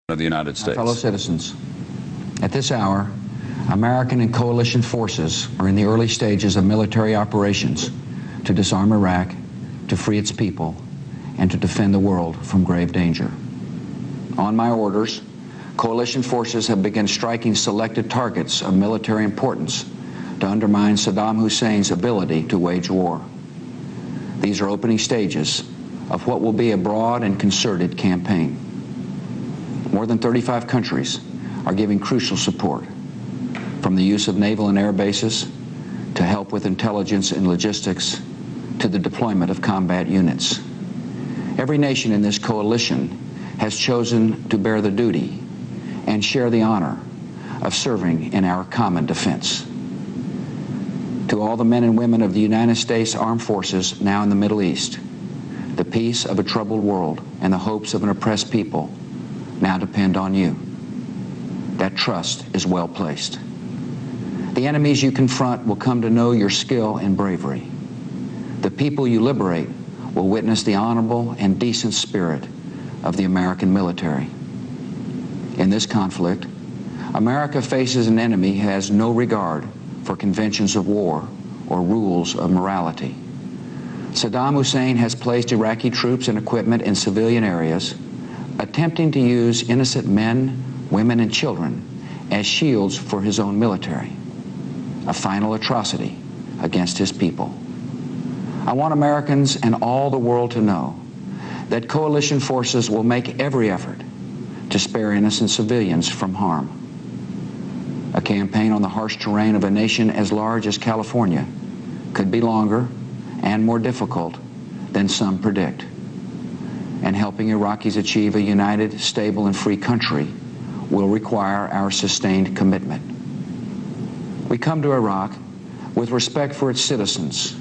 of the United States. My fellow citizens, at this hour, American and coalition forces are in the early stages of military operations to disarm Iraq, to free its people, and to defend the world from grave danger. On my orders, coalition forces have begun striking selected targets of military importance to undermine Saddam Hussein's ability to wage war. These are opening stages of what will be a broad and concerted campaign. More than 35 countries are giving crucial support, from the use of naval and air bases to help with intelligence and logistics to the deployment of combat units. Every nation in this coalition has chosen to bear the duty and share the honor of serving in our common defense. To all the men and women of the United States Armed Forces now in the Middle East, the peace of a troubled world and the hopes of an oppressed people now depend on you. That trust is well placed. The enemies you confront will come to know your skill and bravery. The people you liberate will witness the honorable and decent spirit of the American military. In this conflict, America faces an enemy who has no regard for conventions of war or rules of morality. Saddam Hussein has placed Iraqi troops and equipment in civilian areas, attempting to use innocent men, women, and children as shields for his own military, a final atrocity against his people. I want Americans and all the world to know that coalition forces will make every effort to spare innocent civilians from harm. A campaign on the harsh terrain of a nation as large as California could be longer and more difficult than some predict. And helping Iraqis achieve a united, stable, and free country will require our sustained commitment. We come to Iraq with respect for its citizens,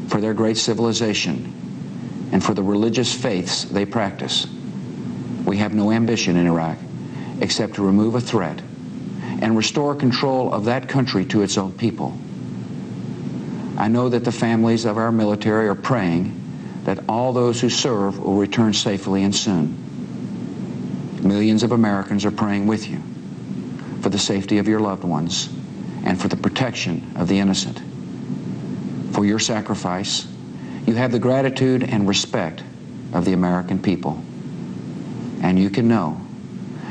for their great civilization, and for the religious faiths they practice. We have no ambition in Iraq except to remove a threat and restore control of that country to its own people. I know that the families of our military are praying that all those who serve will return safely and soon. Millions of Americans are praying with you for the safety of your loved ones and for the protection of the innocent. For your sacrifice, you have the gratitude and respect of the American people. And you can know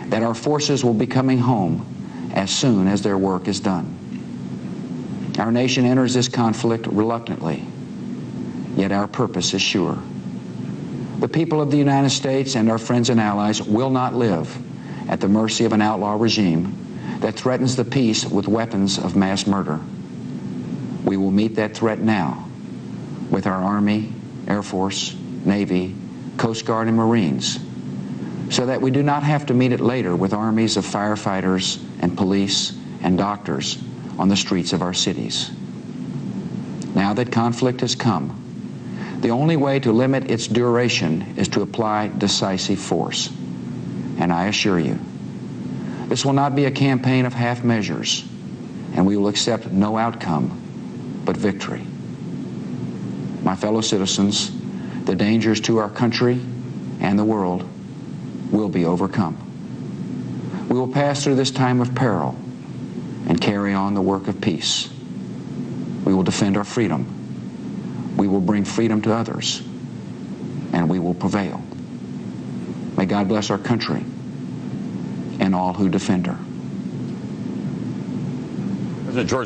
that our forces will be coming home as soon as their work is done. Our nation enters this conflict reluctantly, yet our purpose is sure. The people of the United States and our friends and allies will not live at the mercy of an outlaw regime that threatens the peace with weapons of mass murder. We will meet that threat now with our Army, Air Force, Navy, Coast Guard, and Marines, so that we do not have to meet it later with armies of firefighters and police and doctors on the streets of our cities. Now that conflict has come, the only way to limit its duration is to apply decisive force. And I assure you, this will not be a campaign of half measures, and we will accept no outcome but victory. My fellow citizens, the dangers to our country and the world will be overcome. We will pass through this time of peril and carry on the work of peace. We will defend our freedom. We will bring freedom to others, and we will prevail. May God bless our country and all who defend her. President George